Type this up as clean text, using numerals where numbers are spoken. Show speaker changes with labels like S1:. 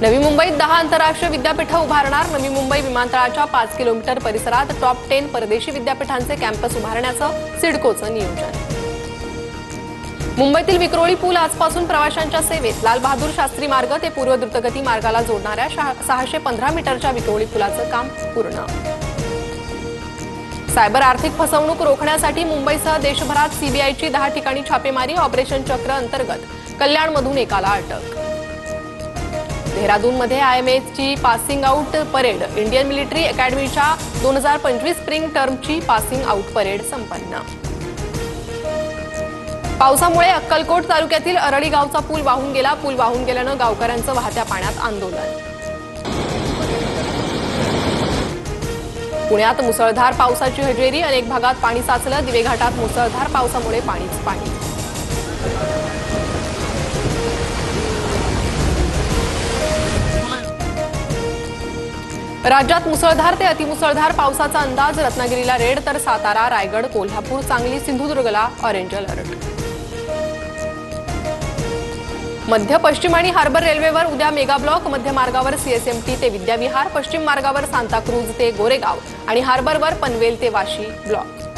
S1: नवी मुंबईत 10 आंतरराष्ट्रीय विद्यापीठं उभारणार। नवी मुंबई विमानतळाच्या 5 किलोमीटर परिसरात टॉप 10 परदेशी विद्यापीठांचे कॅम्पस उभारण्याचं सिडकोचं नियोजन। मुंबईतील विक्रोळी पूल आजपासून प्रवाशांच्या सेवेत। लाल बहादूर शास्त्री मार्ग ते पूर्व द्रुतगती मार्गाला जोडणाऱ्या 615 मीटरच्या विक्रोळी पुलाचं काम पूर्ण। सायबर आर्थिक फसवणूक रोखण्यासाठी मुंबईसह देशभरात सीबीआयची 10 ठिकाणी छापेमारी। ऑपरेशन चक्र अंतर्गत कल्याणमधून एकाला अटक। देहरादूनमध्ये आयएमएची passing out parade. Indian military अकॅडमीच्या 2025 स्प्रिंग टर्मची पासिंग आउट परेड संपन्न। पावसामुळे अक्कलकोट तालुक्यातील अरळी गावचा पूल वाहून गेला। पूल वाहून गेल्यानं गावकऱ्यांचं वाहत्या पाण्यात आंदोलन। पुण्यात मुसळधार पावसाची हजेरी। अनेक भागात पाणी साचलं। दिवे घाटात मुसळधार पावसामुळे पाणीच पाणी। राज्यात मुसळधार ते अतिमुसळधार पावसाचा अंदाज। रत्नागिरीला रेड तर सातारा, रायगड, कोल्हापूर, सांगली, सिंधुदुर्गला ऑरेंज अलर्ट। मध्य पश्चिम आणि हार्बर रेल्वेवर उद्या मेगा ब्लॉक। मध्य मार्गावर सीएसएमटी ते विद्याविहार, पश्चिम मार्गावर सांताक्रूज ते गोरेगाव आणि हार्बरवर पनवेल ते वाशी ब्लॉक।